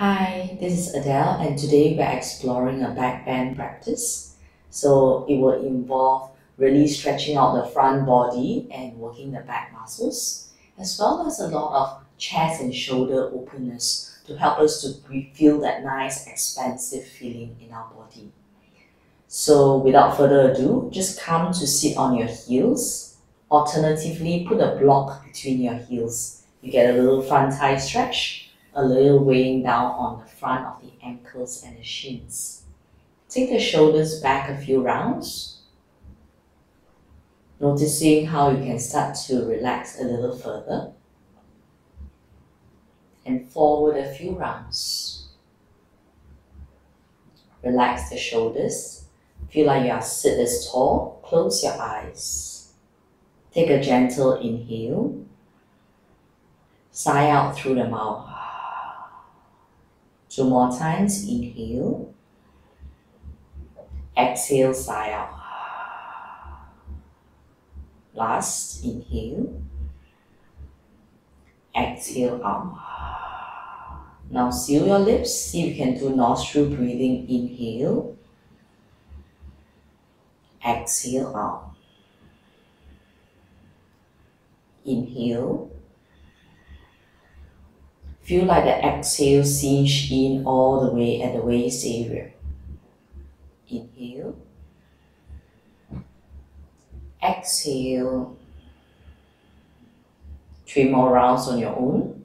Hi, this is Adele, and today we're exploring a backbend practice. So it will involve really stretching out the front body and working the back muscles, as well as a lot of chest and shoulder openness to help us to feel that nice expansive feeling in our body. So without further ado, just come to sit on your heels. Alternatively, put a block between your heels. You get a little front thigh stretch, a little weighing down on the front of the ankles and the shins. Take the shoulders back a few rounds, noticing how you can start to relax a little further, and forward a few rounds. Relax the shoulders. Feel like you are sit tall. Close your eyes. Take a gentle inhale. Sigh out through the mouth. Two more times. Inhale. Exhale, sigh out. Last, inhale. Exhale out. Now seal your lips. See if you can do nostril breathing. Inhale. Exhale out. Inhale. Feel like the exhale sinks in all the way at the waist area. Inhale. Exhale. 3 more rounds on your own.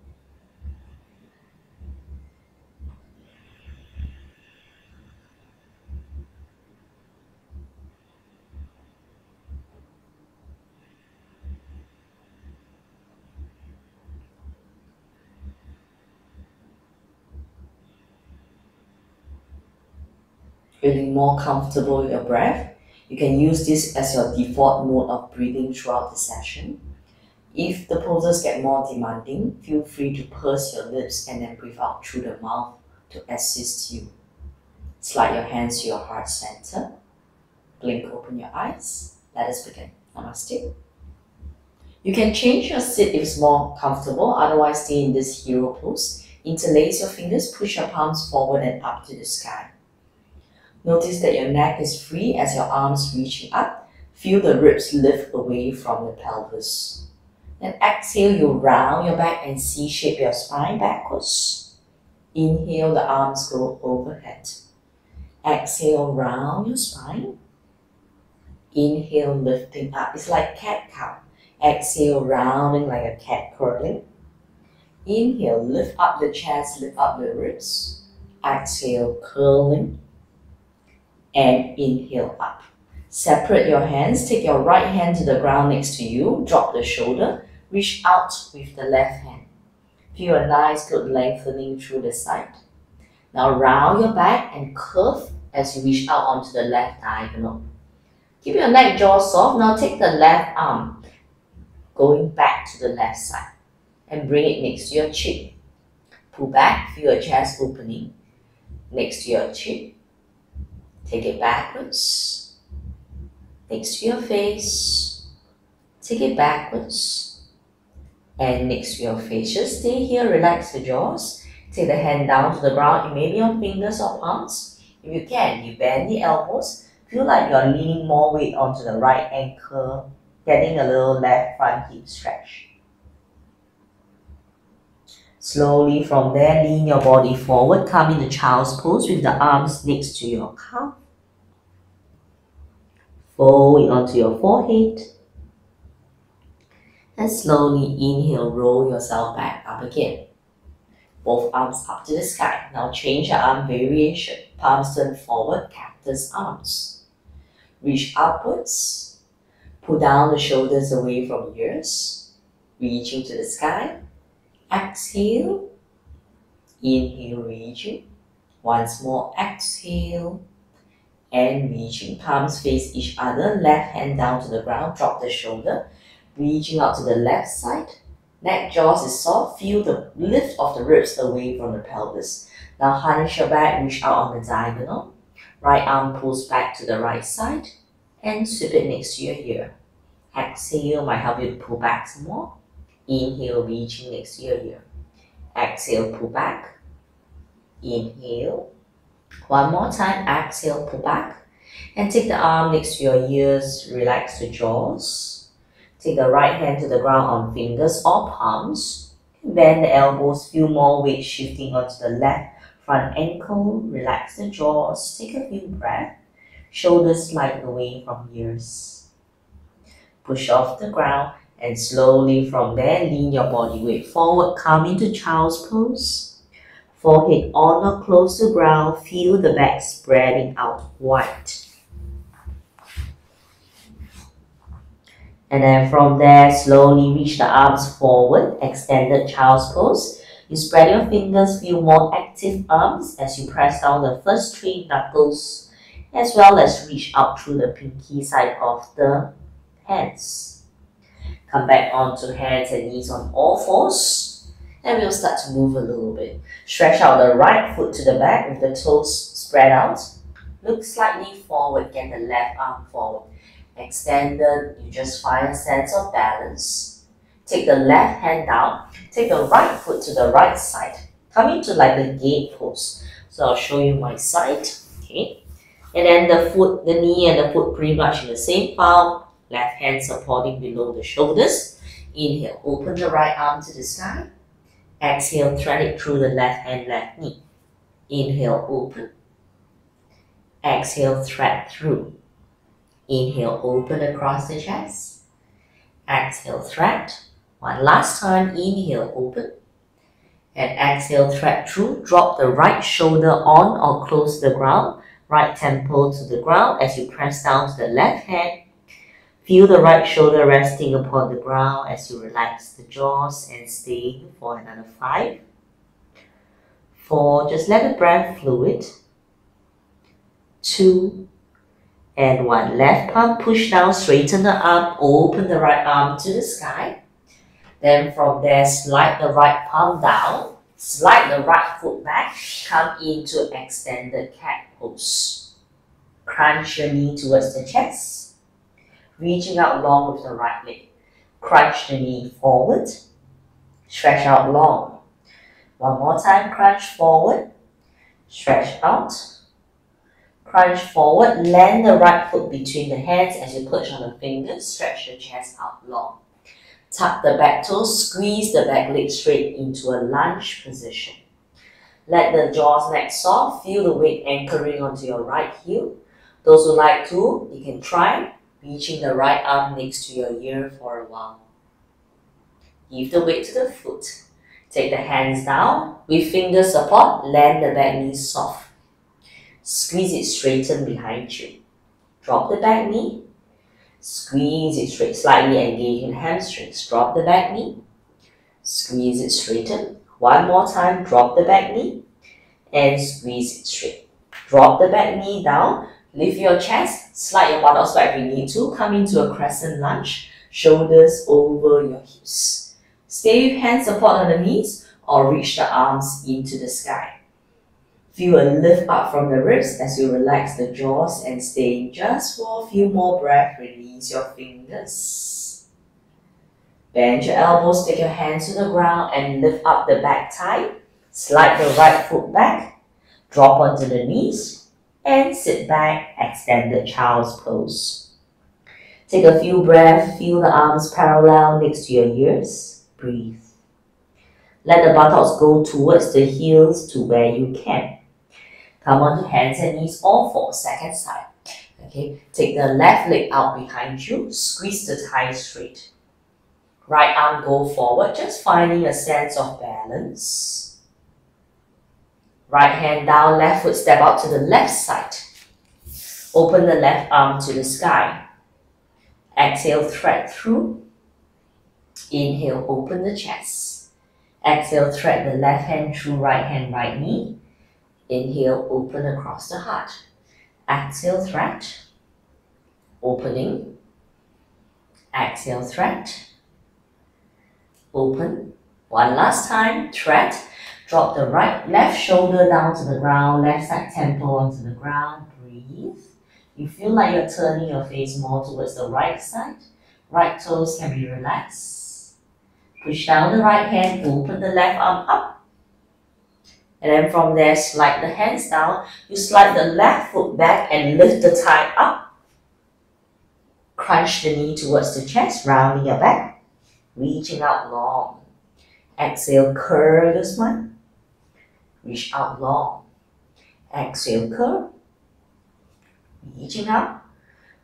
Feeling more comfortable with your breath, you can use this as your default mode of breathing throughout the session. If the poses get more demanding, feel free to purse your lips and then breathe out through the mouth to assist you. Slide your hands to your heart center. Blink open your eyes. Let us begin. Namaste. You can change your sit if it's more comfortable, otherwise stay in this hero pose. Interlace your fingers, push your palms forward and up to the sky. Notice that your neck is free as your arms reaching up. Feel the ribs lift away from the pelvis. Then exhale, you round your back and C-shape your spine backwards. Inhale, the arms go overhead. Exhale, round your spine. Inhale, lifting up. It's like cat-cow. Exhale, rounding like a cat curling. Inhale, lift up the chest, lift up the ribs. Exhale, curling. And inhale up. Separate your hands. Take your right hand to the ground next to you. Drop the shoulder. Reach out with the left hand. Feel a nice good lengthening through the side. Now round your back and curve as you reach out onto the left diagonal. Keep your neck jaw soft. Now take the left arm going back to the left side and bring it next to your chin. Pull back. Feel your chest opening next to your chin. Take it backwards, next to your face, take it backwards, and next to your face. Just stay here, relax the jaws, take the hand down to the ground. It may be on fingers or palms. If you can, you bend the elbows, feel like you're leaning more weight onto the right ankle, getting a little left front hip stretch. Slowly from there, lean your body forward, come in the child's pose with the arms next to your calf. Fold it onto your forehead. And slowly inhale, roll yourself back up again. Both arms up to the sky. Now change your arm variation. Palms turn forward, cactus arms. Reach upwards. Pull down the shoulders away from ears. Reaching to the sky. Exhale, inhale, reaching. Once more, exhale, and reaching. Palms face each other, left hand down to the ground, drop the shoulder, reaching out to the left side. Neck, jaws is soft, feel the lift of the ribs away from the pelvis. Now hunch your back, reach out on the diagonal. Right arm pulls back to the right side, and sweep it next to your ear. Exhale might help you to pull back some more. Inhale, reaching next to your ear. Exhale, pull back. Inhale. One more time, exhale, pull back. And take the arm next to your ears, relax the jaws. Take the right hand to the ground on fingers or palms. Bend the elbows, feel more weight shifting onto the left front ankle. Relax the jaws, take a few breaths. Shoulders slide away from ears. Push off the ground and slowly from there, lean your body weight forward, come into child's pose. Forehead on or close to ground, feel the back spreading out wide. And then from there, slowly reach the arms forward, extended child's pose. You spread your fingers, feel more active arms as you press down the first 3 knuckles, as well as reach out through the pinky side of the hands. Come back onto hands and knees on all fours, and we'll start to move a little bit. Stretch out the right foot to the back with the toes spread out. Look slightly forward, get the left arm forward. Extended, you just find a sense of balance. Take the left hand down, take the right foot to the right side. Come into like a gate pose. So I'll show you my side, okay? And then the knee and the foot pretty much in the same palm. Left hand supporting below the shoulders. Inhale, open the right arm to the sky. Exhale, thread it through the left hand, left knee. Inhale, open. Exhale, thread through. Inhale, open across the chest. Exhale, thread. One last time, inhale, open. And exhale, thread through. Drop the right shoulder on or close to the ground. Right temple to the ground as you press down to the left hand. Feel the right shoulder resting upon the ground as you relax the jaws and stay for another 5. 4, just let the breath fluid. 2, and 1. Left palm push down, straighten the arm, open the right arm to the sky. Then from there, slide the right palm down, slide the right foot back, come into extended cat pose. Crunch your knee towards the chest, reaching out long with the right leg. Crunch the knee forward, stretch out long. One more time, crunch forward, stretch out. Crunch forward, land the right foot between the hands as you push on the fingers, stretch the chest out long. Tuck the back toes, squeeze the back leg straight into a lunge position. Let the jaws neck soft, feel the weight anchoring onto your right heel. Those who like to, you can try reaching the right arm next to your ear for a while. Give the weight to the foot. Take the hands down, with finger support, land the back knee soft. Squeeze it straighten behind you. Drop the back knee. Squeeze it straight, slightly engaging hamstrings. Drop the back knee. Squeeze it straighten. One more time, drop the back knee. And squeeze it straight. Drop the back knee down. Lift your chest. Slide your buttocks back if you need to. Come into a crescent lunge. Shoulders over your hips. Stay with hand support on the knees or reach the arms into the sky. Feel a lift up from the ribs as you relax the jaws and stay just for a few more breaths. Release your fingers. Bend your elbows, take your hands to the ground and lift up the back thigh. Slide the right foot back, drop onto the knees and sit back, extended child's pose. Take a few breaths, feel the arms parallel next to your ears. Breathe. Let the buttocks go towards the heels to where you can. Come onto hands and knees, all 4, second side. Okay, take the left leg out behind you, squeeze the thighs straight. Right arm go forward, just finding a sense of balance. Right hand down, left foot step out to the left side. Open the left arm to the sky. Exhale, thread through. Inhale, open the chest. Exhale, thread the left hand through right hand, right knee. Inhale, open across the heart. Exhale, thread. Opening. Exhale, thread. Open. One last time, thread. Drop the left shoulder down to the ground, left side temple onto the ground. Breathe. You feel like you're turning your face more towards the right side. Right toes can be relaxed. Push down the right hand, open the left arm up. And then from there, slide the hands down. You slide the left foot back and lift the thigh up. Crunch the knee towards the chest, rounding your back, reaching out long. Exhale, curve the spine. Reach out long. Exhale, curve. Reaching out.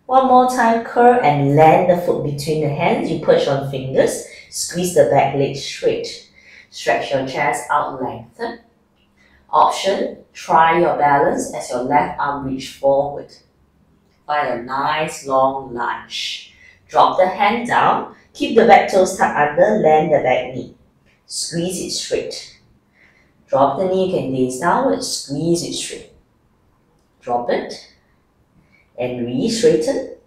One more time, curve and land the foot between the hands. You push on fingers. Squeeze the back leg straight. Stretch your chest out, lengthen. Option, try your balance as your left arm reach forward. Find a nice long lunge. Drop the hand down. Keep the back toes tucked under. Land the back knee. Squeeze it straight. Drop the knee, you can gaze downward. Squeeze it straight. Drop it. And re-straighten.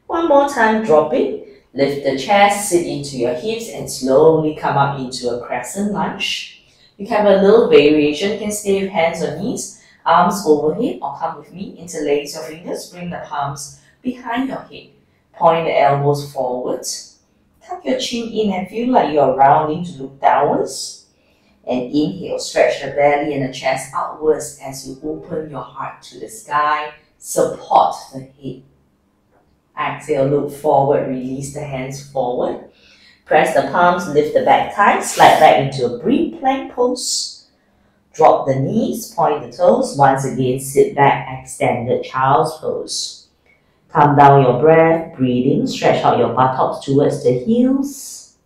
One more time, drop it. Lift the chest, sit into your hips and slowly come up into a crescent lunge. You can have a little variation. You can stay with hands on knees, arms overhead, or come with me. Interlace your fingers, bring the palms behind your head. Point the elbows forwards. Tuck your chin in and feel like you're rounding to look downwards. And inhale, stretch the belly and the chest outwards as you open your heart to the sky. Support the head. Exhale, look forward, release the hands forward. Press the palms, lift the back thigh, slide back into a brief plank pose. Drop the knees, point the toes. Once again, sit back, extended child's pose. Calm down your breath, breathing, stretch out your buttocks towards the heels.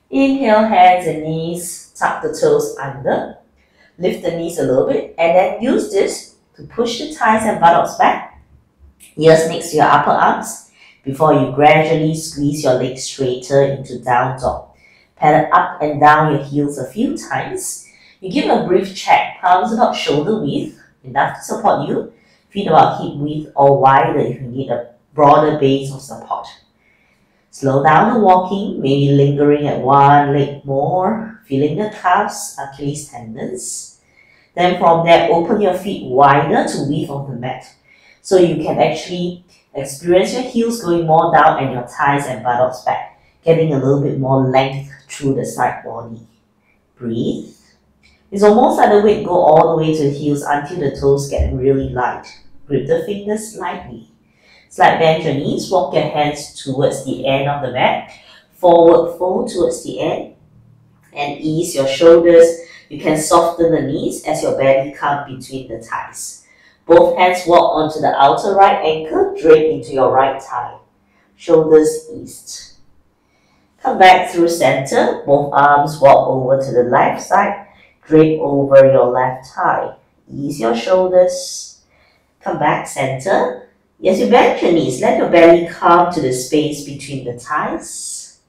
Inhale, hands and knees, tuck the toes under. Lift the knees a little bit and then use this to push the thighs and buttocks back. Ears next to your upper arms. Before you gradually squeeze your legs straighter into down dog. Pedal up and down your heels a few times. You give a brief check, palms about shoulder width, enough to support you. Feet about hip width or wider if you need a broader base of support. Slow down the walking, maybe lingering at one leg more, feeling the calves, Achilles tendons. Then from there, open your feet wider to width of the mat. So you can actually experience your heels going more down and your thighs and buttocks back, getting a little bit more length through the side body. Breathe. It's almost like the weight go all the way to the heels until the toes get really light. Grip the fingers lightly. Slight bend your knees, walk your hands towards the end of the mat. Forward fold towards the end. And ease your shoulders. You can soften the knees as your belly comes between the thighs. Both hands walk onto the outer right ankle, drape into your right thigh. Shoulders eased. Come back through center. Both arms walk over to the left side, drape over your left thigh. Ease your shoulders. Come back center. As you bend your knees, let your belly come to the space between the thighs.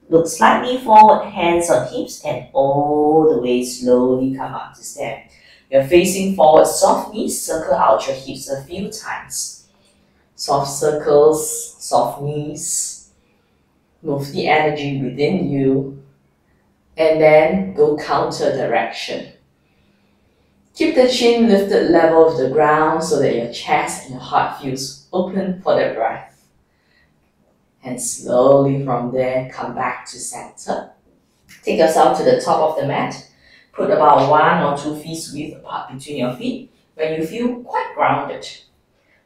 Look slightly forward, hands on hips, and all the way slowly come up to stand. You're facing forward, soft knees, circle out your hips a few times. Soft circles, soft knees. Move the energy within you. And then go counter direction. Keep the chin lifted level of the ground so that your chest and your heart feels open for the breath. And slowly from there, come back to center. Take yourself to the top of the mat. Put about 1 or 2 feet width apart between your feet when you feel quite grounded.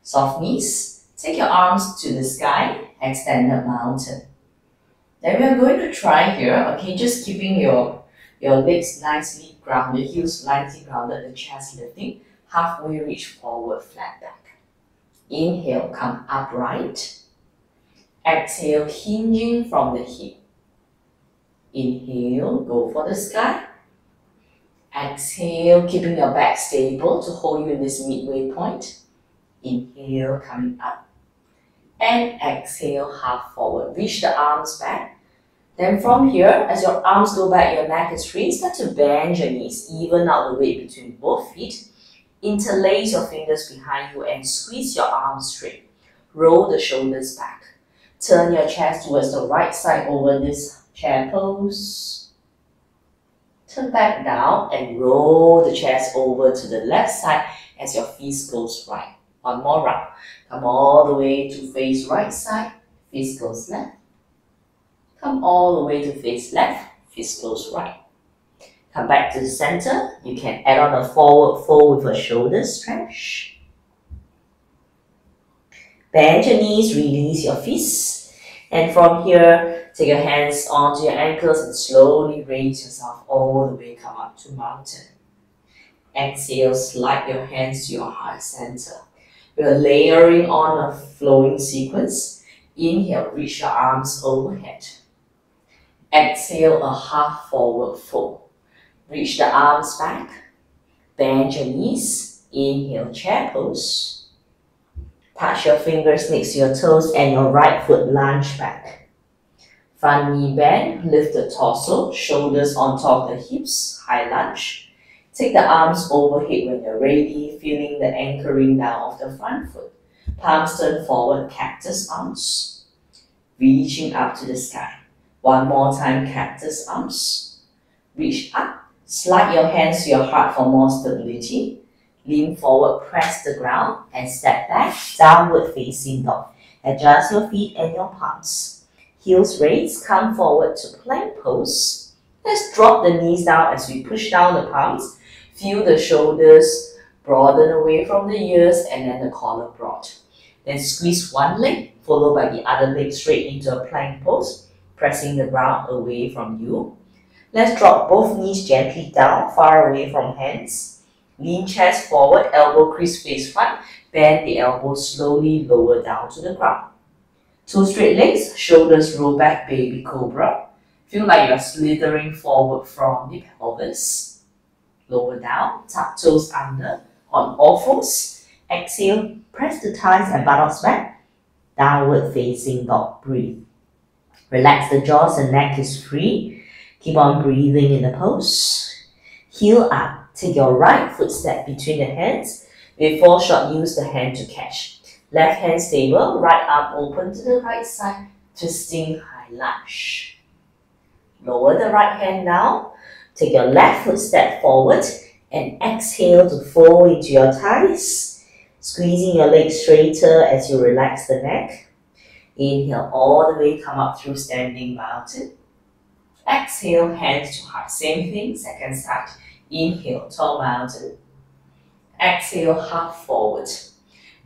Soft knees. Take your arms to the sky, extended mountain. Then we are going to try here, okay, just keeping your legs nicely grounded, heels nicely grounded, the chest lifting, halfway reach forward, flat back. Inhale, come upright. Exhale, hinging from the hip. Inhale, go for the sky. Exhale, keeping your back stable to hold you in this midway point. Inhale, coming up. And exhale, half forward. Reach the arms back. Then from here, as your arms go back, your neck is free, start to bend your knees, even out the weight between both feet. Interlace your fingers behind you and squeeze your arms straight. Roll the shoulders back. Turn your chest towards the right side over this chair pose. Turn back down and roll the chest over to the left side as your fist goes right. One more round. Come all the way to face right side, fist goes left. Come all the way to face left, fist goes right. Come back to the center. You can add on a forward fold with a shoulder stretch. Bend your knees, release your fists. And from here, take your hands onto your ankles and slowly raise yourself all the way, come up to mountain. Exhale, slide your hands to your heart center. We're layering on a flowing sequence. Inhale, reach your arms overhead. Exhale, a half forward fold. Reach the arms back. Bend your knees. Inhale, chair pose. Touch your fingers next to your toes and your right foot lunge back. Front knee bend, lift the torso, shoulders on top of the hips, high lunge. Take the arms overhead when you're ready, feeling the anchoring down of the front foot. Palms turn forward, cactus arms. Reaching up to the sky. One more time, cactus arms. Reach up, slide your hands to your heart for more stability. Lean forward, press the ground, and step back, downward facing dog. Adjust your feet and your palms. Heels raised, come forward to plank pose. Let's drop the knees down as we push down the palms. Feel the shoulders broaden away from the ears and then the collar broad. Then squeeze one leg, followed by the other leg straight into a plank pose, pressing the ground away from you. Let's drop both knees gently down, far away from hands. Lean chest forward, elbow crease face front, bend the elbows slowly lower down to the ground. Two straight legs, shoulders roll back, baby cobra. Feel like you're slithering forward from the pelvis. Lower down, tuck toes under, on all fours. Exhale, press the thighs and buttocks back. Downward facing dog, breathe. Relax the jaws and neck is free. Keep on breathing in the pose. Heel up. Take your right foot step between the hands. Before shot, use the hand to catch. Left hand stable, right arm open to the right side, twisting high lunge. Lower the right hand down. Take your left foot step forward and exhale to fold into your thighs. Squeezing your legs straighter as you relax the neck. Inhale all the way, come up through standing mountain. Exhale, hands to heart. Same thing, second side. Inhale, tall mountain. Exhale, half forward.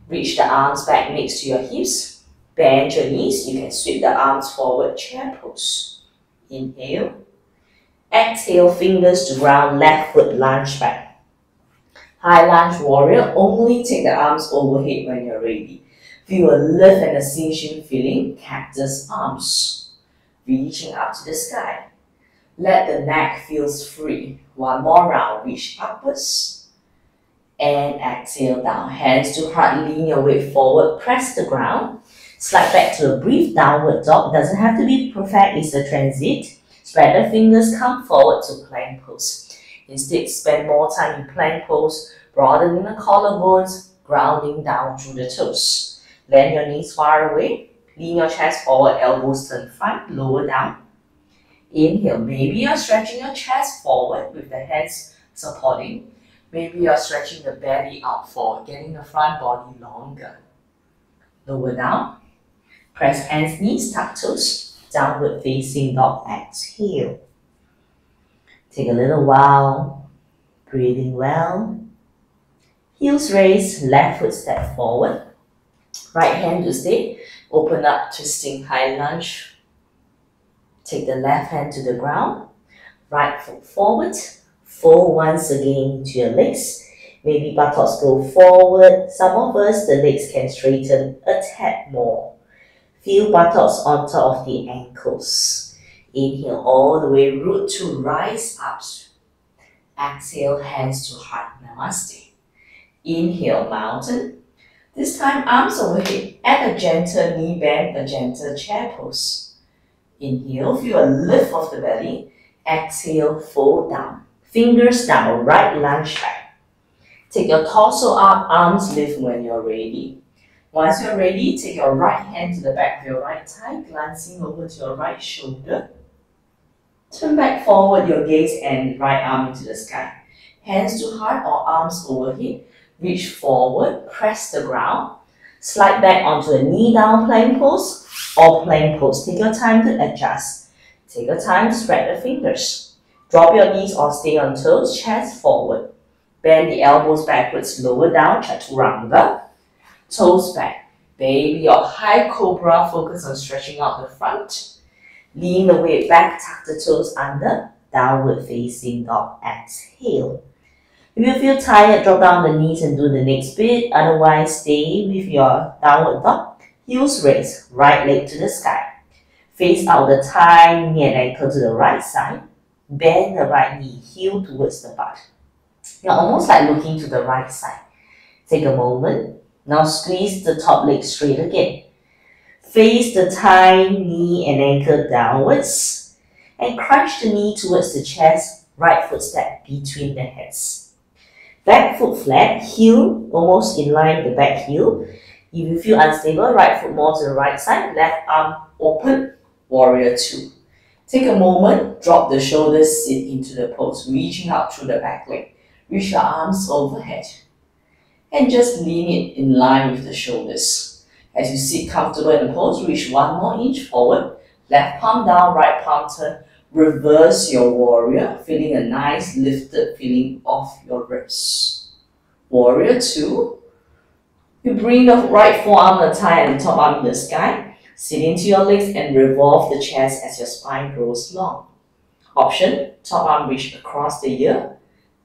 Reach the arms back next to your hips. Bend your knees. You can sweep the arms forward, chair pose. Inhale. Exhale, fingers to ground, left foot lunge back. High lunge warrior, only take the arms overhead when you're ready. Feel a lift and a cinching feeling, cactus arms. Reaching up to the sky. Let the neck feel free. One more round, reach upwards. And exhale down, hands to heart, lean your weight forward, press the ground. Slide back to a brief downward dog. Doesn't have to be perfect, it's a transit. Spread the fingers, come forward to plank pose. Instead, spend more time in plank pose, broadening the collarbones, grounding down through the toes. Land your knees far away, lean your chest forward, elbows turn front, lower down. Inhale, maybe you're stretching your chest forward with the hands supporting. Maybe you're stretching the belly out forward, getting the front body longer. Lower down, press hands, knees, tuck toes. Downward facing dog, exhale. Take a little while, breathing well. Heels raised, left foot step forward. Right hand to stay, open up, twisting high lunge. Take the left hand to the ground, right foot forward. Fold once again to your legs. Maybe buttocks go forward. Some of us, the legs can straighten a tad more. Feel buttocks on top of the ankles. Inhale all the way, root to rise up. Exhale, hands to heart, namaste. Inhale, mountain. This time, arms overhead. Add a gentle knee bend, a gentle chair pose. Inhale, feel a lift of the belly. Exhale, fold down. Fingers down, right lunge back. Take your torso up, arms lift when you're ready. Once you're ready, take your right hand to the back of your right thigh, glancing over to your right shoulder. Turn back forward your gaze and right arm into the sky. Hands to heart or arms overhead. Reach forward, press the ground. Slide back onto a knee down plank pose or plank pose. Take your time to adjust. Take your time to spread the fingers. Drop your knees or stay on toes, chest forward. Bend the elbows backwards, lower down, chaturanga. Toes back. Baby or high cobra, focus on stretching out the front. Lean the weight back, tuck the toes under. Downward facing dog, exhale. If you feel tired, drop down the knees and do the next bit. Otherwise, stay with your downward dog. Heels raised, right leg to the sky. Face out the thigh, knee and ankle to the right side. Bend the right knee, heel towards the butt. You're almost like looking to the right side. Take a moment. Now squeeze the top leg straight again. Face the thigh, knee and ankle downwards. And crunch the knee towards the chest, right foot step between the hands. Back foot flat, heel almost in line with the back heel. If you feel unstable, right foot more to the right side, left arm open, warrior two. Take a moment, drop the shoulders, sit into the pose, reaching out through the back leg. Reach your arms overhead. And just lean it in line with the shoulders. As you sit comfortable in the pose, reach one more inch forward. Left palm down, right palm turn. Reverse your warrior, feeling a nice lifted feeling of your ribs. Warrior two. You bring the right forearm, the thigh, and the top arm in the sky. Sit into your legs and revolve the chest as your spine grows long. Option, top arm reach across the ear.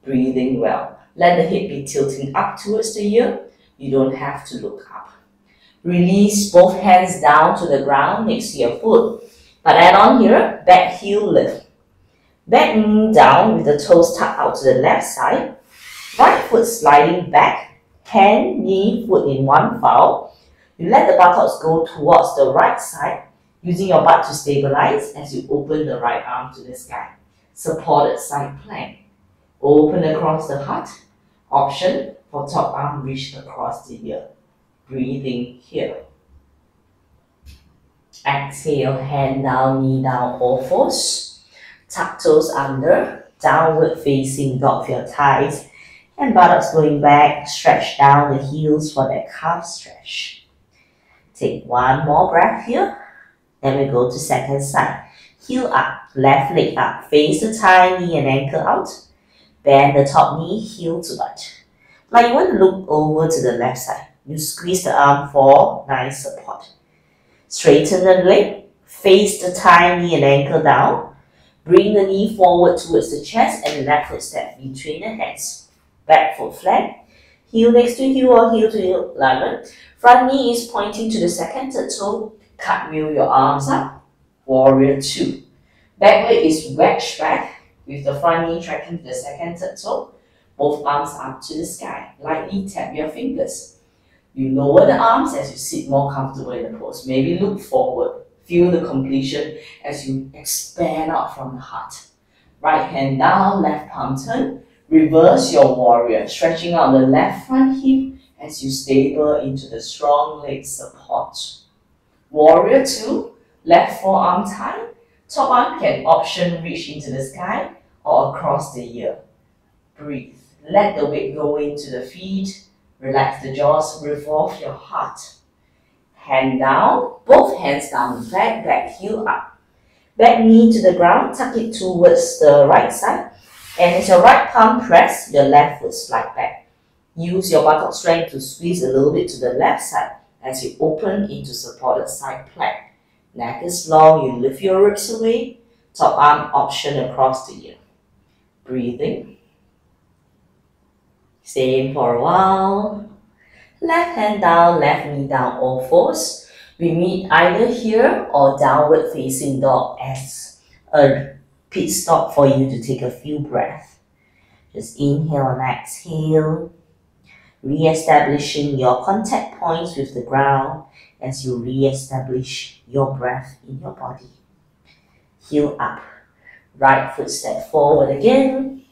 Breathing well. Let the head be tilting up towards the ear. You don't have to look up. Release both hands down to the ground next to your foot. But add on here, back heel lift. Back knee down with the toes tucked out to the left side. Right foot sliding back. Hand, knee, foot in one file. You let the buttocks go towards the right side, using your butt to stabilize as you open the right arm to the sky. Supported side plank. Open across the heart. Option for top arm reached across the ear. Breathing here. Exhale, hand down, knee down, all fours. Tuck toes under, downward facing dog for your thighs. And buttocks going back, stretch down the heels for that calf stretch. Take one more breath here. Then we go to second side. Heel up, left leg up, face the thigh, knee and ankle out. Bend the top knee, heel to butt. Like you want to look over to the left side. You squeeze the arm for nice support. Straighten the leg, face the thigh, knee and ankle down. Bring the knee forward towards the chest and the left foot step between the hands. Back foot flat, heel next to heel or heel to heel alignment. Front knee is pointing to the second third toe. Cartwheel your arms up. Warrior two. Back leg is wedged back with the front knee tracking to the second third toe. Both arms up to the sky. Lightly tap your fingers. You lower the arms as you sit more comfortable in the pose. Maybe look forward. Feel the completion as you expand out from the heart. Right hand down, left palm turn. Reverse your warrior, stretching out the left front hip as you stable into the strong leg support. Warrior two, left forearm tie. Top arm can option reach into the sky or across the ear. Breathe. Let the weight go into the feet. Relax the jaws, revolve your heart. Hand down, both hands down, back heel up. Back knee to the ground, tuck it towards the right side. And as your right palm press, your left foot slide back. Use your buttock strength to squeeze a little bit to the left side as you open into supported side plank. Neck is long, you lift your ribs away. Top arm option across the ear. Breathing. Stay in for a while. Left hand down, left knee down, all fours. We meet either here or downward facing dog as a pit stop for you to take a few breaths. Just inhale and exhale. Re-establishing your contact points with the ground as you re-establish your breath in your body. Heel up. Right foot step forward again.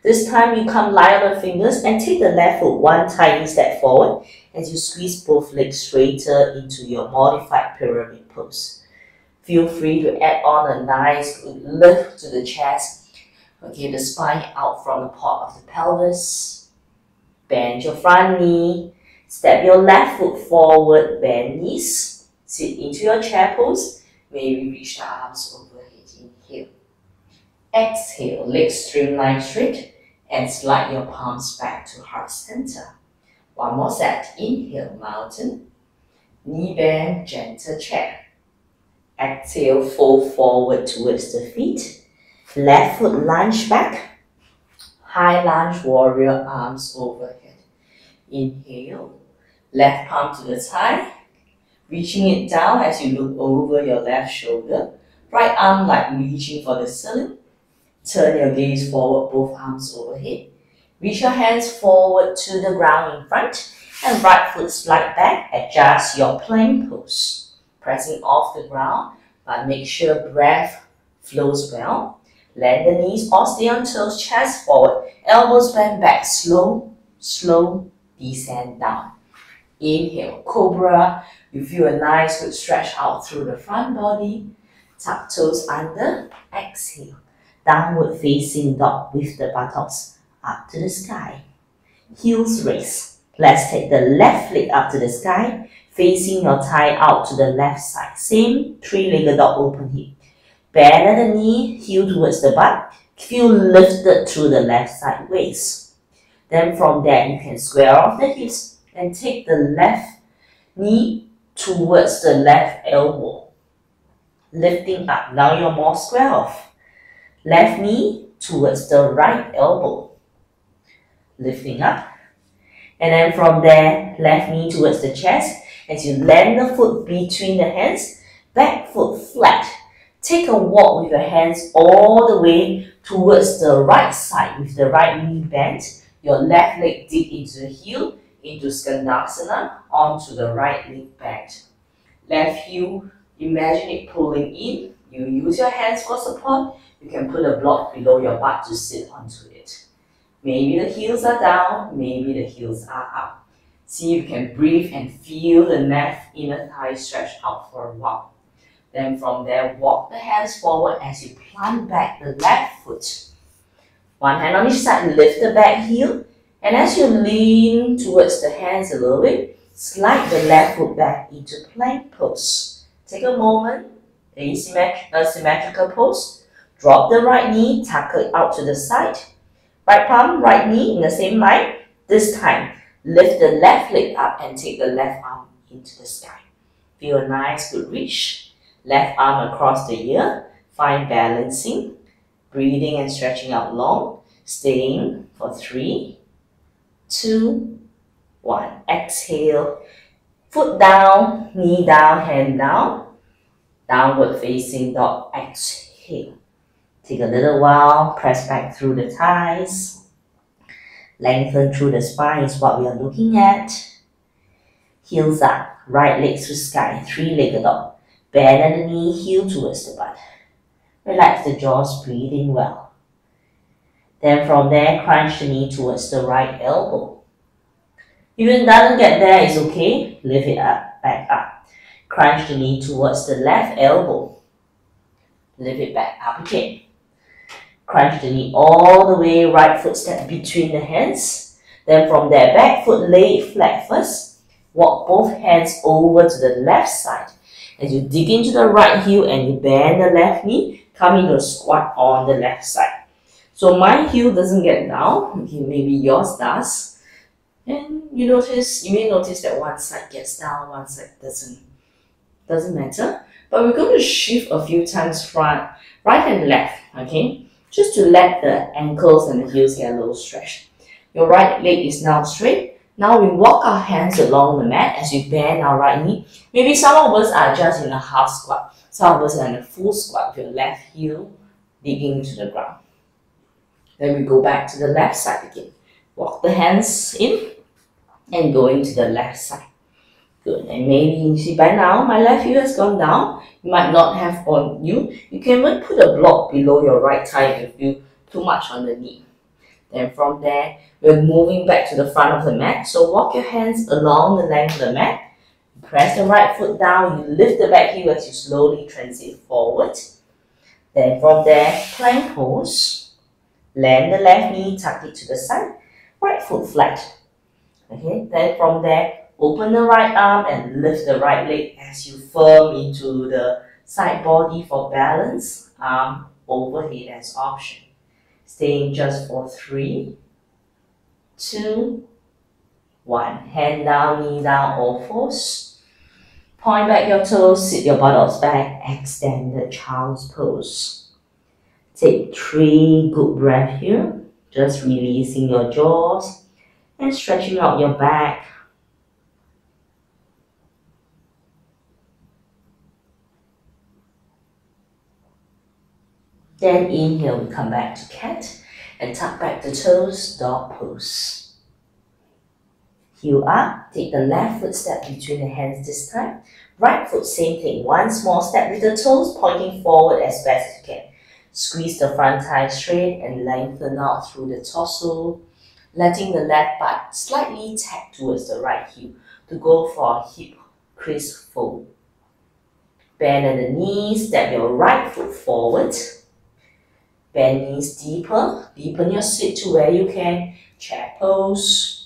This time you come lie on the fingers and take the left foot one tiny step forward as you squeeze both legs straighter into your modified pyramid pose. Feel free to add on a nice good lift to the chest. Okay, the spine out from the pot of the pelvis. Bend your front knee. Step your left foot forward, bend knees. Sit into your chair pose. Maybe reach the arms overhead. Inhale. Exhale, legs streamline straight and slide your palms back to heart center. One more set. Inhale, mountain. Knee bend, gentle chair. Exhale, fold forward towards the feet. Left foot lunge back. High lunge, warrior, arms overhead. Inhale, left palm to the thigh. Reaching it down as you look over your left shoulder. Right arm like reaching for the ceiling. Turn your gaze forward, both arms overhead. Reach your hands forward to the ground in front. And right foot slide back. Adjust your plank pose. Pressing off the ground, but make sure breath flows well. Land the knees or stay on toes, chest forward. Elbows bend back. Slow, slow, descend down. Inhale, cobra. You feel a nice good stretch out through the front body. Tuck toes under. Exhale. Downward facing dog with the buttocks up to the sky. Heels raise. Let's take the left leg up to the sky, facing your thigh out to the left side. Same three-legged dog open hip. Bend at the knee, heel towards the butt. Feel lifted through the left side waist. Then from there, you can square off the hips and take the left knee towards the left elbow. Lifting up. Now you're more square off. Left knee towards the right elbow. Lifting up. And then from there, left knee towards the chest. As you land the foot between the hands, back foot flat. Take a walk with your hands all the way towards the right side with the right knee bent. Your left leg dig into the heel, into Skandasana, onto the right leg bent. Left heel, imagine it pulling in. You use your hands for support. You can put a block below your butt to sit onto it. Maybe the heels are down, maybe the heels are up. See if you can breathe and feel the left inner thigh stretch out for a while. Then from there, walk the hands forward as you plant back the left foot. One hand on each side, lift the back heel. And as you lean towards the hands a little bit, slide the left foot back into plank pose. Take a moment, a symmetrical pose. Drop the right knee, tuck it out to the side. Right palm, right knee in the same line. This time, lift the left leg up and take the left arm into the sky. Feel a nice good reach. Left arm across the ear. Find balancing. Breathing and stretching out long. Staying for 3, 2, 1. Exhale. Foot down, knee down, hand down. Downward facing dog. Exhale. Take a little while, press back through the thighs. Lengthen through the spine is what we are looking at. Heels up, right leg to sky, three-legged dog. Bend at the knee, heel towards the butt. Relax the jaws, breathing well. Then from there, crunch the knee towards the right elbow. If it doesn't get there, it's okay. Lift it up, back up. Crunch the knee towards the left elbow. Lift it back up again. Crunch the knee all the way, right foot step between the hands. Then from there, back foot lay it flat first. Walk both hands over to the left side. As you dig into the right heel and you bend the left knee, come into a squat on the left side. So my heel doesn't get down, okay, maybe yours does. And you may notice that one side gets down, one side doesn't. Doesn't matter. But we're going to shift a few times front, right and left, okay? Just to let the ankles and the heels get a little stretched. Your right leg is now straight. Now we walk our hands along the mat as we bend our right knee. Maybe some of us are just in a half squat. Some of us are in a full squat with your left heel digging into the ground. Then we go back to the left side again. Walk the hands in and go into the left side. Good. And maybe you see by now my left heel has gone down. You might not have on you. You can even put a block below your right thigh if you feel too much on the knee. Then from there, we're moving back to the front of the mat. So walk your hands along the length of the mat. Press the right foot down. You lift the back heel as you slowly transit forward. Then from there, plank pose. Land the left knee, tuck it to the side. Right foot flat. Okay. Then from there, open the right arm and lift the right leg as you firm into the side body for balance. Arm overhead as option. Staying just for 3, 2, 1. Hand down, knee down, all fours. Point back your toes, sit your buttocks back, extended child's pose. Take 3 good breaths here, just releasing your jaws and stretching out your back. Then inhale, we come back to cat and tuck back the toes, dog pose. Heel up, take the left foot step between the hands this time. Right foot, same thing. One small step with the toes pointing forward as best as you can. Squeeze the front thigh straight and lengthen out through the torso, letting the left butt slightly tap towards the right heel to go for a hip crease fold. Bend at the knees, step your right foot forward. Bend knees deeper, deepen your sit to where you can. Chair pose.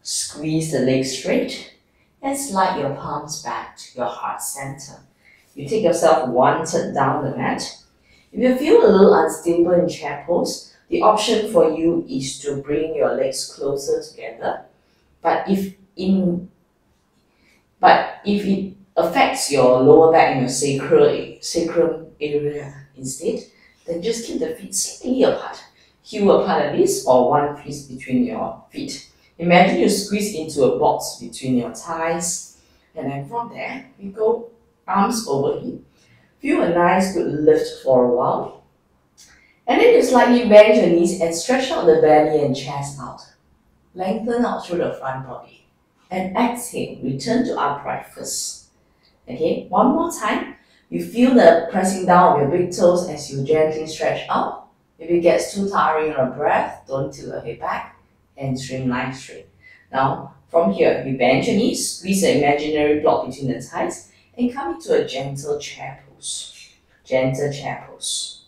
Squeeze the legs straight and slide your palms back to your heart center. You take yourself 1/3 down the mat. If you feel a little unstable in chair pose, the option for you is to bring your legs closer together. But if it affects your lower back and your sacrum area instead, then just keep the feet slightly apart. Heel apart at least, or one piece between your feet. Imagine you squeeze into a box between your thighs, and then from there, you go arms overhead. Feel a nice good lift for a while. And then you slightly bend your knees and stretch out the belly and chest out. Lengthen out through the front body. And exhale, return to upright first. Okay, one more time. You feel the pressing down of your big toes as you gently stretch out. If it gets too tiring on a breath, don't tilt your head back and streamline straight. Now, from here, you bend your knees, squeeze the imaginary block between the thighs, and come into a gentle chair pose. Gentle chair pose.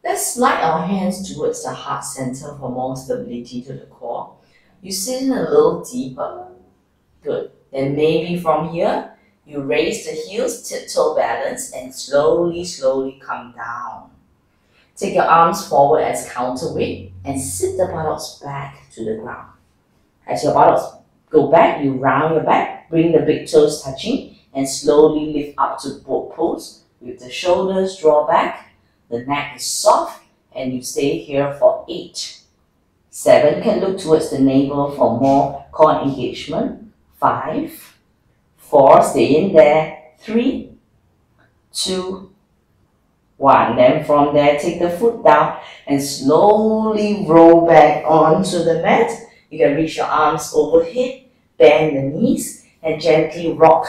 Let's slide our hands towards the heart center for more stability to the core. You sit in a little deeper. Good. Then maybe from here, you raise the heels, tiptoe balance, and slowly come down. Take your arms forward as counterweight and sit the buttocks back to the ground. As your buttocks go back, you round your back, bring the big toes touching, and slowly lift up to boat pose with the shoulders draw back, the neck is soft, and you stay here for 8. 7, can look towards the navel for more core engagement. 5, 4, stay in there. 3, 2, 1. Then from there, take the foot down and slowly roll back onto the mat. You can reach your arms overhead, bend the knees, and gently rock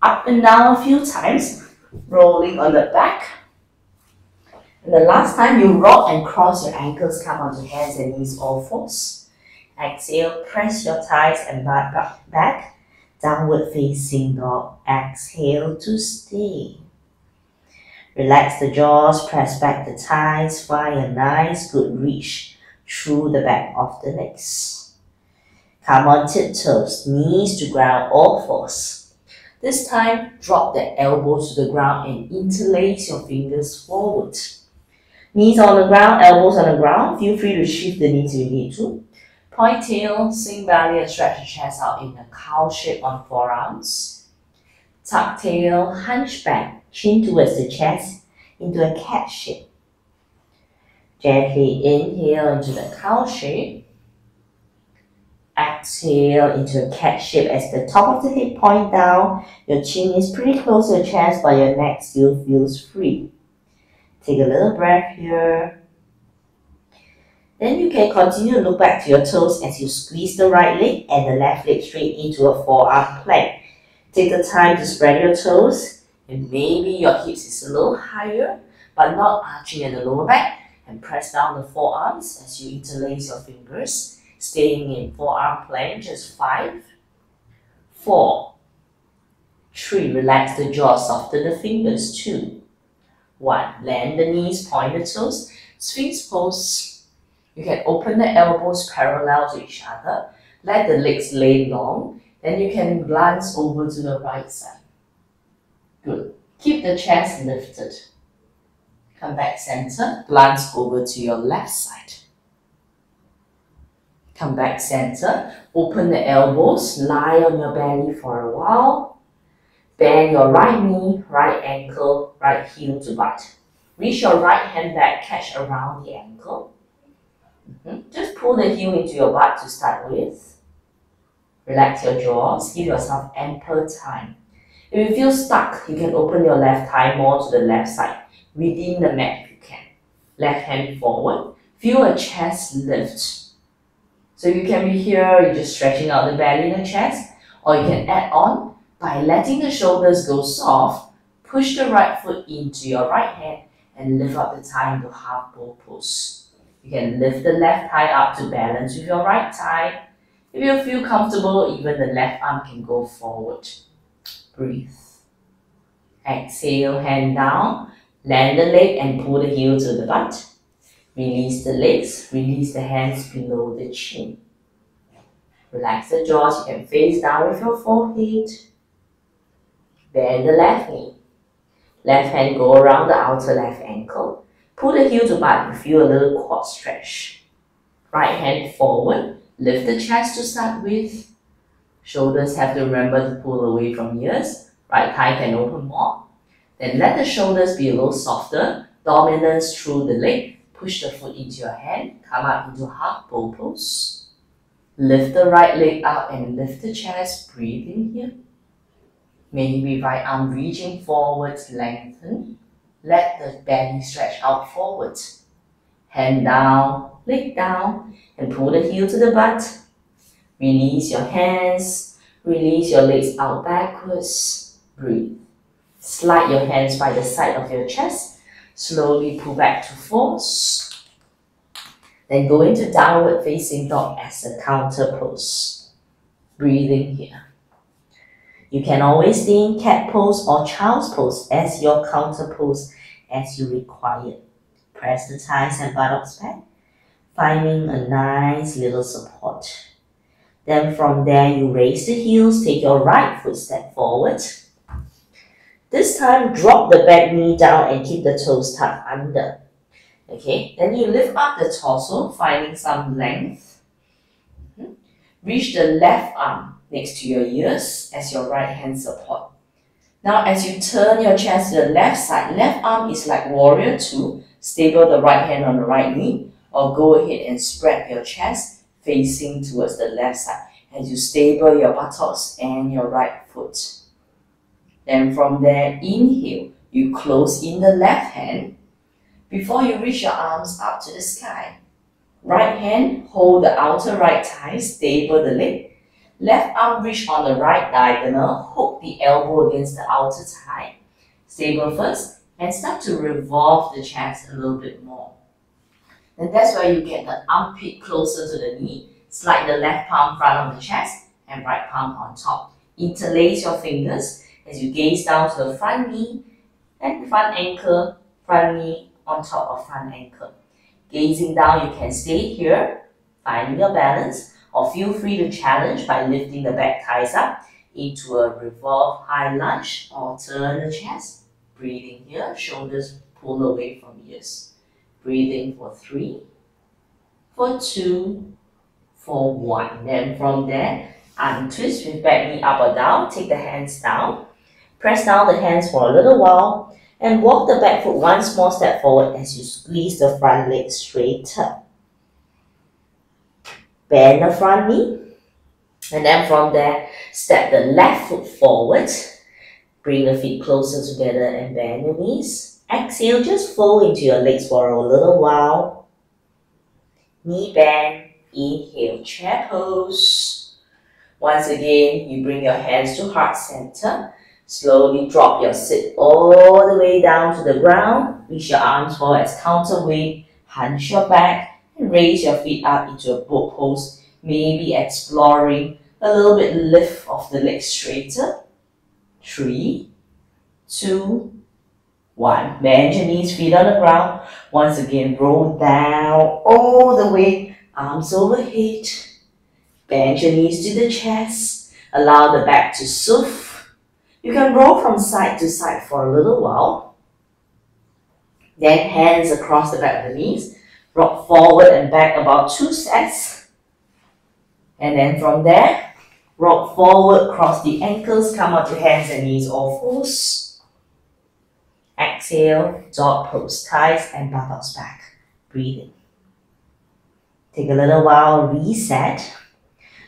up and down a few times, rolling on the back. And the last time you rock and cross your ankles, come onto hands and knees all fours. Exhale, press your thighs and butt back. Downward facing dog. Exhale to stay. Relax the jaws, press back the thighs, find a nice good reach through the back of the legs. Come on tiptoes, knees to ground, all fours. This time, drop the elbows to the ground and interlace your fingers forward. Knees on the ground, elbows on the ground. Feel free to shift the knees if you need to. Point tail, sink belly and stretch the chest out in a cow shape on forearms. Tuck tail, hunch back, chin towards the chest into a cat shape. Gently inhale into the cow shape. Exhale into a cat shape as the top of the head point down. Your chin is pretty close to your chest, but your neck still feels free. Take a little breath here. Then you can continue to look back to your toes as you squeeze the right leg and the left leg straight into a forearm plank. Take the time to spread your toes, and maybe your hips is a little higher, but not arching at the lower back, and press down the forearms as you interlace your fingers, staying in forearm plank. Just 5, 4, 3, relax the jaw, soften the fingers. 2, 1, land the knees, point the toes, Sphinx pose. You can open the elbows parallel to each other, let the legs lay long, then you can glance over to the right side. Good. Keep the chest lifted. Come back center, glance over to your left side. Come back center, open the elbows, lie on your belly for a while. Bend your right knee, right ankle, right heel to butt. Reach your right hand back, catch around the ankle. Just pull the heel into your butt to start with. Relax your jaws, give yourself ample time. If you feel stuck, you can open your left thigh more to the left side, within the mat if you can. Left hand forward, feel a chest lift. So you can be here, you're just stretching out the belly and the chest, or you can add on by letting the shoulders go soft, push the right foot into your right hand and lift up the thigh into half bow pose. You can lift the left thigh up to balance with your right thigh. If you feel comfortable, even the left arm can go forward. Breathe. Exhale, hand down, land the leg and pull the heel to the butt. Release the legs, release the hands below the chin. Relax the jaws, you can face down with your forehead. Bend the left knee. Left hand go around the outer left ankle. Pull the heel to butt, you feel a little quad stretch. Right hand forward, lift the chest to start with. Shoulders have to remember to pull away from ears. Right thigh can open more. Then let the shoulders be a little softer. Dominance through the leg. Push the foot into your hand. Come up into half bow pose. Lift the right leg up and lift the chest. Breathe in here. Maybe right arm reaching forwards, lengthen. Let the belly stretch out forwards. Hand down, leg down, and pull the heel to the butt. Release your hands, release your legs out backwards. Breathe. Slide your hands by the side of your chest. Slowly pull back to force. Then go into downward facing dog as a counter pose. Breathing here. You can always stay in cat pose or child's pose as your counter pose as you require. Press the thighs and buttocks back, finding a nice little support. Then from there, you raise the heels, take your right foot step forward. This time, drop the back knee down and keep the toes tucked under. Okay, then you lift up the torso, finding some length. Reach the left arm next to your ears as your right hand support. Now as you turn your chest to the left side, left arm is like warrior 2, stable the right hand on the right knee, or go ahead and spread your chest facing towards the left side as you stable your buttocks and your right foot. Then from there, inhale, you close in the left hand before you reach your arms up to the sky. Right hand, hold the outer right thigh, stable the leg. Left arm reach on the right diagonal, hook the elbow against the outer thigh. Stable first and start to revolve the chest a little bit more. And that's where you get the armpit closer to the knee. Slide the left palm front of the chest and right palm on top. Interlace your fingers as you gaze down to the front knee and front ankle, front knee on top of front ankle. Gazing down, you can stay here, finding your balance, or feel free to challenge by lifting the back thighs up into a revolve high lunge or turn the chest. Breathing here, shoulders pull away from ears. Breathing for 3, for 2, for 1. Then from there, untwist with back knee up or down. Take the hands down. Press down the hands for a little while and walk the back foot one small step forward as you squeeze the front leg straighter. Bend the front knee, and then from there, step the left foot forward. Bring the feet closer together and bend your knees. Exhale, just fold into your legs for a little while. Knee bend, inhale, chair pose. Once again, you bring your hands to heart center. Slowly drop your sit all the way down to the ground. Reach your arms forward as counterweight. Hunch your back and raise your feet up into a boat pose. Maybe exploring a little bit lift of the legs straighter. 3, 2, 1. Bend your knees, feet on the ground. Once again, roll down all the way. Arms overhead. Bend your knees to the chest. Allow the back to soothe. You can roll from side to side for a little while. Then hands across the back of the knees. Rock forward and back about 2 sets. And then from there, rock forward, cross the ankles, come onto hands and knees all fours. Exhale, dog pose, thighs and buttocks back. Breathing. Take a little while, reset.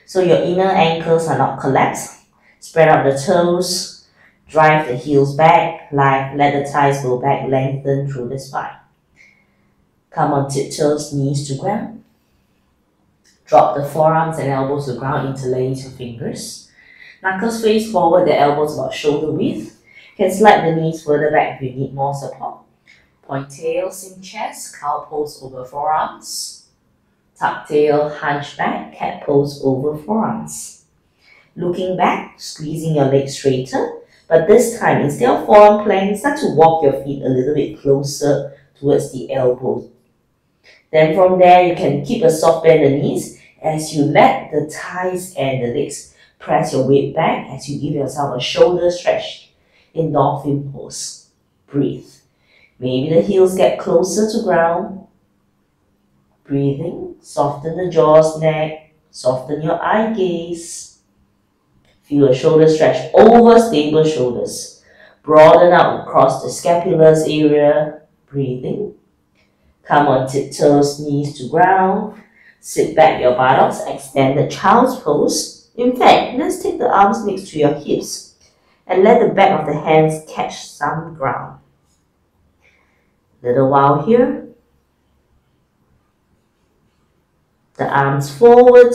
So your inner ankles are not collapsed. Spread out the toes, drive the heels back, let the thighs go back, lengthen through the spine. Come on tiptoes, knees to ground. Drop the forearms and elbows to ground, interlace your fingers. Knuckles face forward, the elbows about shoulder width. You can slide the knees further back if you need more support. Point tail, sink chest, cow pose over forearms. Tuck tail, hunch back, cat pose over forearms. Looking back, squeezing your legs straighter, but this time instead of forearm plank, start to walk your feet a little bit closer towards the elbows. Then from there, you can keep a soft bend in the knees as you let the thighs and the legs press your weight back as you give yourself a shoulder stretch in dolphin pose. Breathe. Maybe the heels get closer to ground. Breathing. Soften the jaws, neck. Soften your eye gaze. Feel a shoulder stretch over stable shoulders. Broaden out across the scapulars area. Breathing. Come on tiptoes, knees to ground. Sit back your buttocks, extend the child's pose. In fact, let's take the arms next to your hips and let the back of the hands catch some ground. Little while here. The arms forward.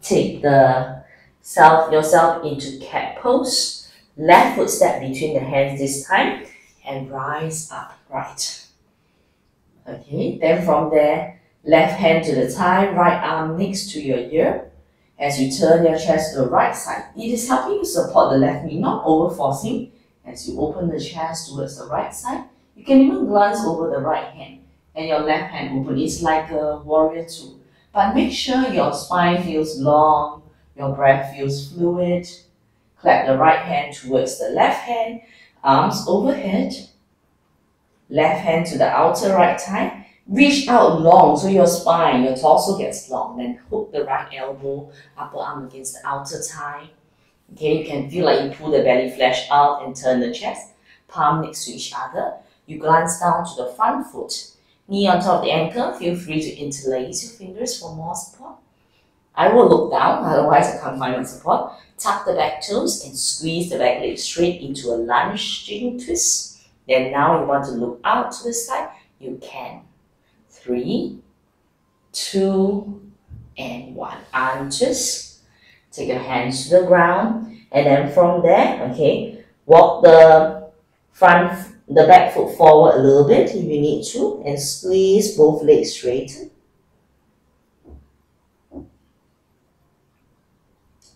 Take yourself into cat pose. Left foot step between the hands this time and rise upright. Okay, then from there, left hand to the thigh, right arm next to your ear. As you turn your chest to the right side, it is helping you support the left knee, not over forcing. As you open the chest towards the right side, you can even glance over the right hand and your left hand open. It's like a warrior two. But make sure your spine feels long, your breath feels fluid. Clap the right hand towards the left hand, arms overhead. Left hand to the outer right thigh. Reach out long so your spine, your torso gets long. Then hook the right elbow, upper arm against the outer thigh. Okay, you can feel like you pull the belly flesh out and turn the chest. Palm next to each other. You glance down to the front foot. Knee on top of the ankle. Feel free to interlace your fingers for more support. I will look down, otherwise I can't find my support. Tuck the back toes and squeeze the back leg straight into a lunging twist. Then now you want to look out to the side, you can. 3, 2, and 1. Untwist. Take your hands to the ground. And then from there, okay, walk the back foot forward a little bit if you need to. And squeeze both legs straight.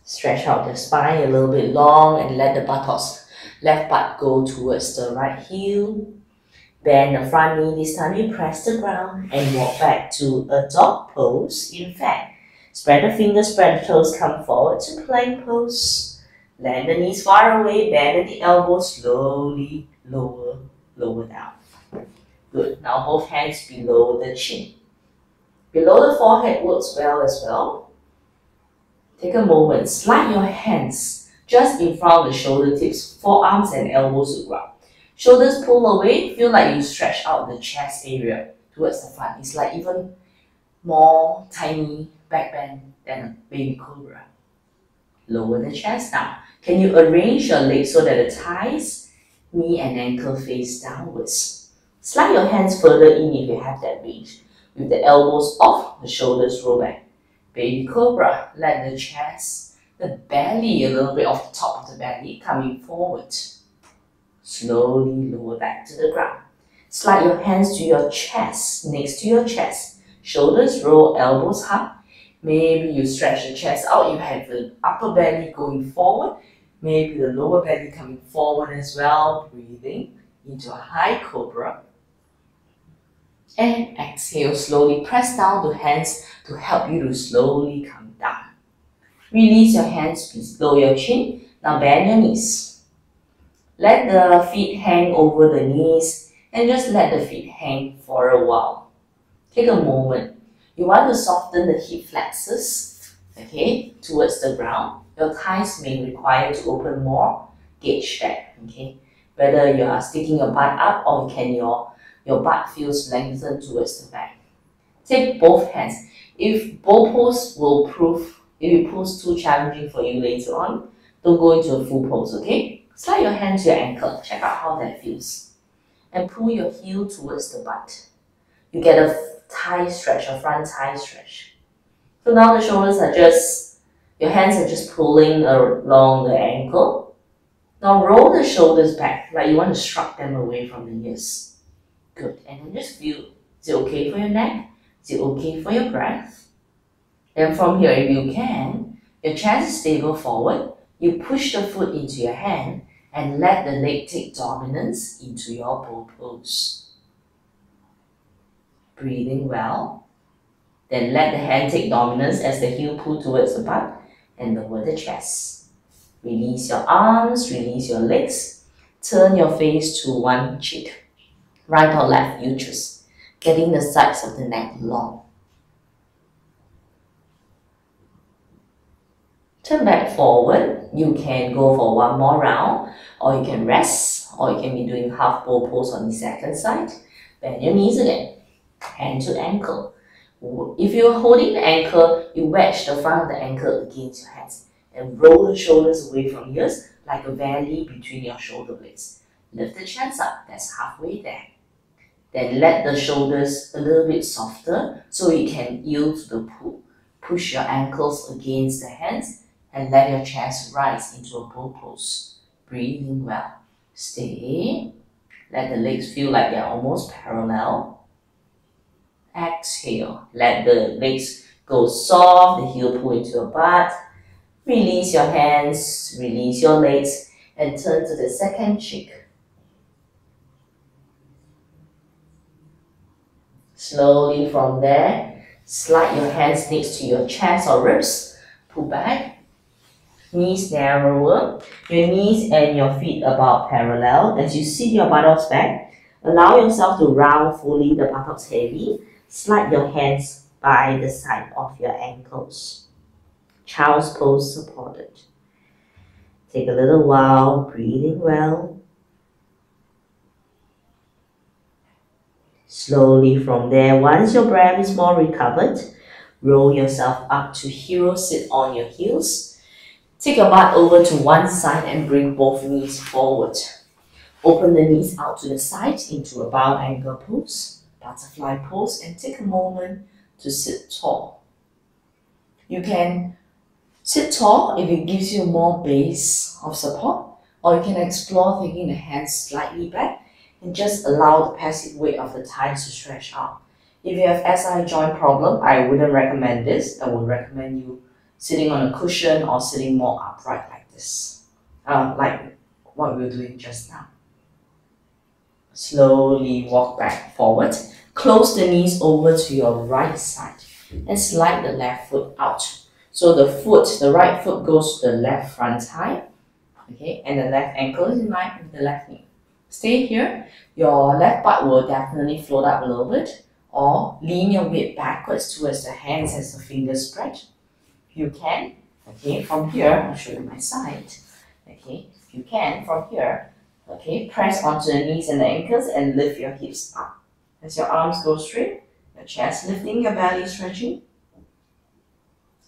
Stretch out the spine a little bit long and let the buttocks, left butt go towards the right heel. Bend the front knee. This time you press the ground and walk back to a dog pose. In fact, spread the fingers, spread the toes, come forward to plank pose. Land the knees far away, bend the elbows, slowly lower down. Good. Now both hands below the chin. Below the forehead works well as well. Take a moment, slide your hands just in front of the shoulder tips, forearms and elbows to ground. Shoulders pull away, feel like you stretch out the chest area towards the front. It's like even more tiny back bend than a baby cobra. Lower the chest down. Can you arrange your legs so that the thighs, knee and ankle face downwards? Slide your hands further in if you have that range. With the elbows off, the shoulders roll back. Baby cobra, let the chest, the belly, a little bit off the top of the belly, coming forward. Slowly lower back to the ground. Slide your hands to your chest, next to your chest. Shoulders roll, elbows up. Maybe you stretch the chest out, you have the upper belly going forward. Maybe the lower belly coming forward as well. Breathing into a high cobra. And exhale, slowly press down the hands to help you to slowly come down. Release your hands below your chin. Now bend your knees. Let the feet hang over the knees And just let the feet hang for a while. Take a moment. You want to soften the hip flexors, okay, towards the ground. Your thighs may require to open more. Gauge that, okay. Whether you are sticking your butt up or can your butt feels lengthened towards the back. Take both hands. If bow pose if it proves too challenging for you later on, don't go into a full pose, okay? Slide your hand to your ankle. Check out how that feels. And pull your heel towards the butt. You get a thigh stretch, a front thigh stretch. So now the shoulders are your hands are just pulling along the ankle. Now roll the shoulders back, like you want to shrug them away from the ears. Good, and then just feel, is it okay for your neck? Is it okay for your breath? Then from here, if you can, your chest is stable forward, you push the foot into your hand and let the leg take dominance into your bow pose. Breathing well. Then let the hand take dominance as the heel pull towards the butt and lower the chest. Release your arms, release your legs. Turn your face to one cheek. Right or left, you choose. Getting the sides of the neck long. Turn back forward. You can go for one more round, or you can rest, or you can be doing half bow pose on the second side. Bend your knees again. Hand to ankle. If you're holding the ankle, you wedge the front of the ankle against your hands and roll the shoulders away from ears like a valley between your shoulder blades. Lift the chest up, that's halfway there. Then let the shoulders a little bit softer so you can yield to the pull. Push your ankles against the hands and let your chest rise into a bow pose. Breathing well. Stay. Let the legs feel like they're almost parallel. Exhale. Let the legs go soft, the heel pull into your butt. Release your hands, release your legs, and turn to the second cheek. Slowly from there, slide your hands next to your chest or ribs. Pull back. Knees narrower. Your knees and your feet about parallel. As you sit your buttocks back, allow yourself to round fully, the buttocks heavy. Slide your hands by the side of your ankles. Child's pose supported. Take a little while, breathing well. Slowly from there, once your breath is more recovered, roll yourself up to hero, sit on your heels. Take your butt over to one side and bring both knees forward. Open the knees out to the side into a bow angle pose, butterfly pose, and take a moment to sit tall. You can sit tall if it gives you more base of support, or you can explore taking the hands slightly back and just allow the passive weight of the thighs to stretch out. If you have SI joint problem, I wouldn't recommend this. I would recommend you sitting on a cushion or sitting more upright like this, like what we were doing just now. Slowly walk back forward. Close the knees over to your right side and slide the left foot out. So the right foot goes to the left front thigh, okay, and the left ankle is in line with the left knee. Stay here. Your left butt will definitely float up a little bit, or lean your weight backwards towards the hands as the fingers spread. If you can, okay, from here, I'll show you my side. Okay, if you can, from here, okay, press onto the knees and the ankles and lift your hips up. As your arms go straight, your chest lifting, your belly stretching.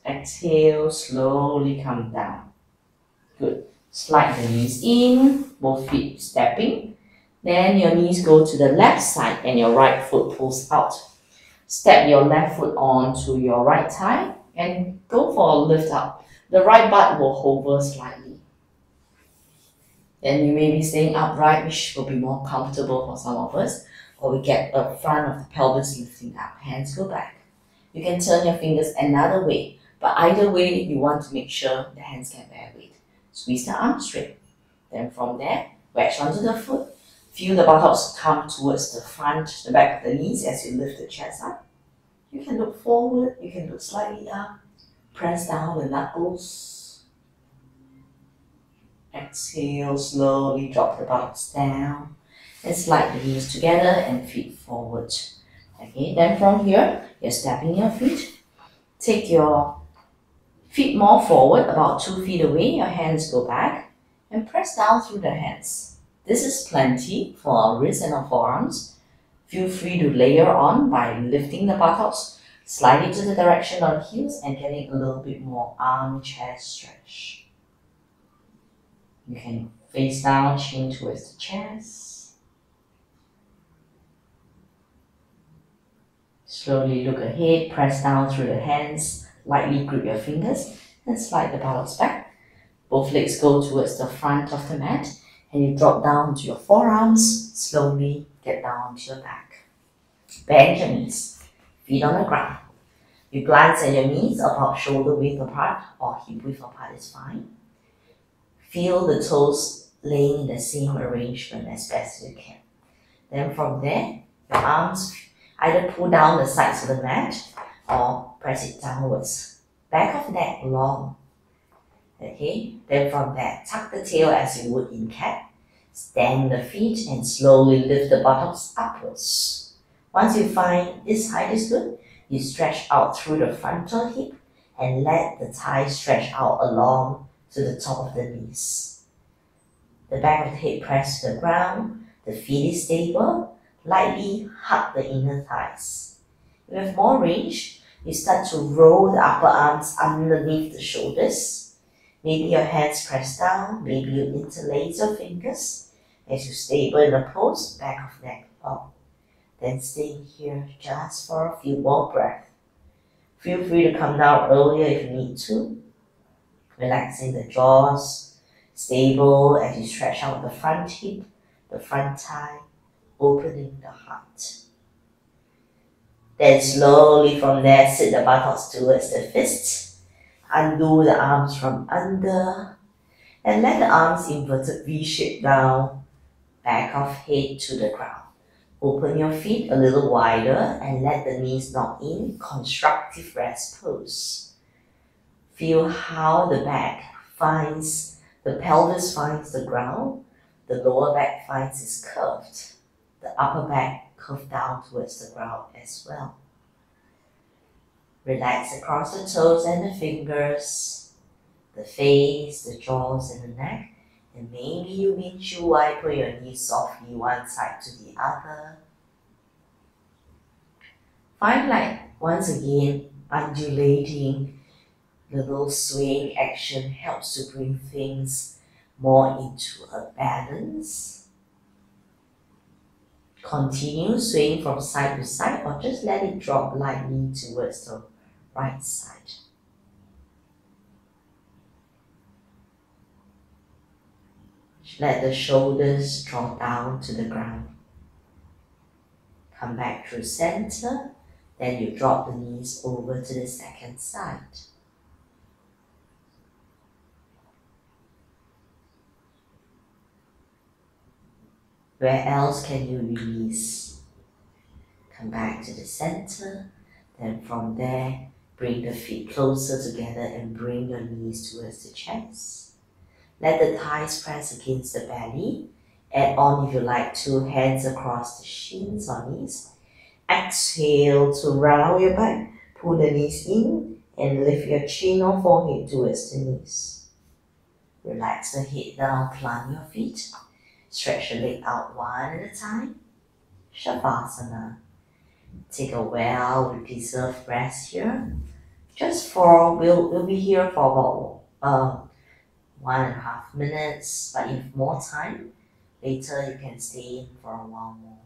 Exhale, slowly come down. Good. Slide the knees in, both feet stepping. Then your knees go to the left side and your right foot pulls out. Step your left foot onto your right thigh and go for a lift up. The right butt will hover slightly. Then you may be staying upright, which will be more comfortable for some of us, or we get the front of the pelvis lifting up. Hands go back. You can turn your fingers another way, but either way, you want to make sure the hands can bear weight. Squeeze the arms straight. Then from there, wedge onto the foot. Feel the buttocks come towards the front, the back of the knees as you lift the chest up. You can look forward, you can look slightly up. Press down the knuckles. Exhale, slowly drop the buttocks down. and slide the knees together and feet forward. Okay, then from here, you're stepping your feet. Take your feet more forward, about 2 feet away. Your hands go back and press down through the hands. This is plenty for our wrists and our forearms. Feel free to layer on by lifting the buttocks, sliding to the direction of the heels, and getting a little bit more armchair stretch. You can face down, chin towards the chest. Slowly look ahead, press down through the hands, lightly grip your fingers, and slide the buttocks back. Both legs go towards the front of the mat, and you drop down to your forearms. Slowly get down to your back. Bend your knees, feet on the ground. You glance at your knees about shoulder width apart or hip width apart is fine. Feel the toes laying in the same arrangement as best as you can. Then from there, your arms either pull down the sides of the mat or press it downwards. Back of neck long. Okay, then from there, tuck the tail as you would in cat. Stand the feet and slowly lift the buttocks upwards. Once you find this height is good, you stretch out through the frontal hip and let the thighs stretch out along to the top of the knees. The back of the head press to the ground, the feet is stable, lightly hug the inner thighs. With more range, you start to roll the upper arms underneath the shoulders. Maybe your hands press down, maybe you interlace your fingers as you stable in the pose, back of neck up. Then stay here just for a few more breaths. Feel free to come down earlier if you need to. Relaxing the jaws, stable as you stretch out the front hip, the front thigh, opening the heart. Then slowly from there, sit the buttocks towards the fists. Undo the arms from under and let the arms inverted V-shape down, back of head to the ground. Open your feet a little wider and let the knees knock in, constructive rest pose. Feel how the pelvis finds the ground, the lower back finds its curved, the upper back curved down towards the ground as well. Relax across the toes and the fingers, the face, the jaws and the neck, and maybe you windshield wiper your knees softly one side to the other. Find like once again undulating, the little swaying action helps to bring things more into a balance. Continue swaying from side to side or just let it drop lightly towards the right side. Let the shoulders drop down to the ground. Come back through center, then you drop the knees over to the second side. Where else can you release? Come back to the center, then from there, bring the feet closer together and bring your knees towards the chest. Let the thighs press against the belly. Add on if you like to, hands across the shins or knees. Exhale to round your back, pull the knees in and lift your chin or forehead towards the knees. Relax the head down, plant your feet. Stretch your leg out one at a time. Shavasana. Take a well-deserved rest here. We'll be here for about 1.5 minutes, but if more time, later you can stay in for a while more.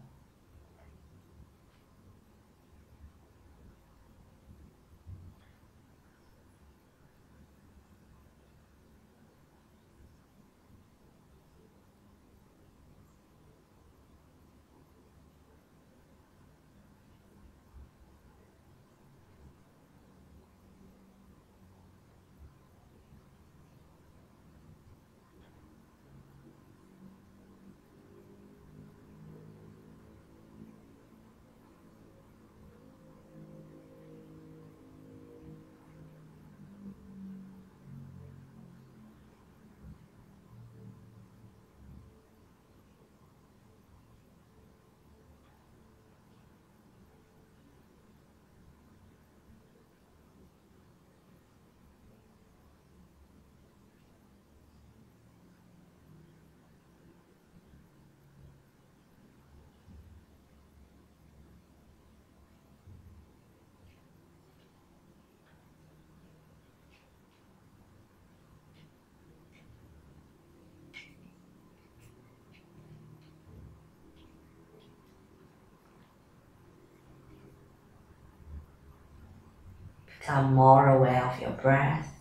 Become more aware of your breath,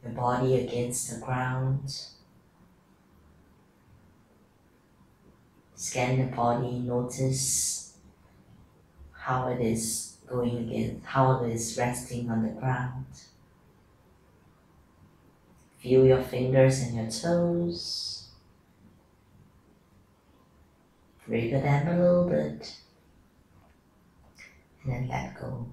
your body against the ground. Scan the body, notice how it is going again, how it is resting on the ground. Feel your fingers and your toes. Wriggle them a little bit. And then let go.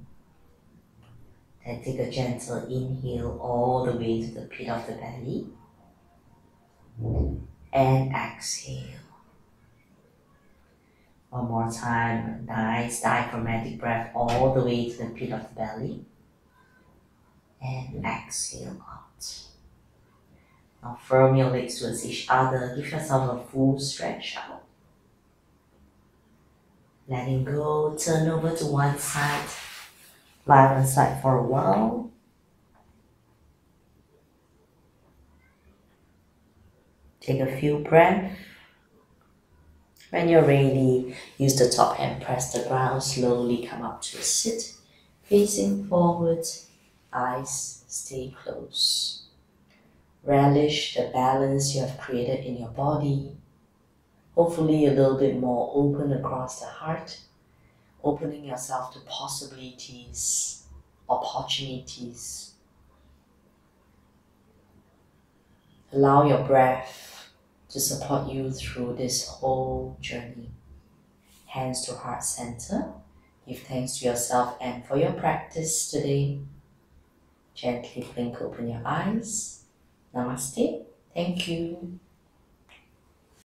Then take a gentle inhale all the way to the pit of the belly. And exhale. One more time, nice diaphragmatic breath all the way to the pit of the belly. And exhale out. Now firm your legs towards each other. Give yourself a full stretch out. Letting go, turn over to one side. Lie on side for a while. Take a few breaths. When you're ready, use the top hand, press the ground, slowly come up to a sit, facing forward, eyes stay closed. Relish the balance you have created in your body, hopefully a little bit more open across the heart, opening yourself to possibilities, opportunities. Allow your breath to support you through this whole journey. Hands to heart center. Give thanks to yourself and for your practice today. Gently blink open your eyes. Namaste. Thank you.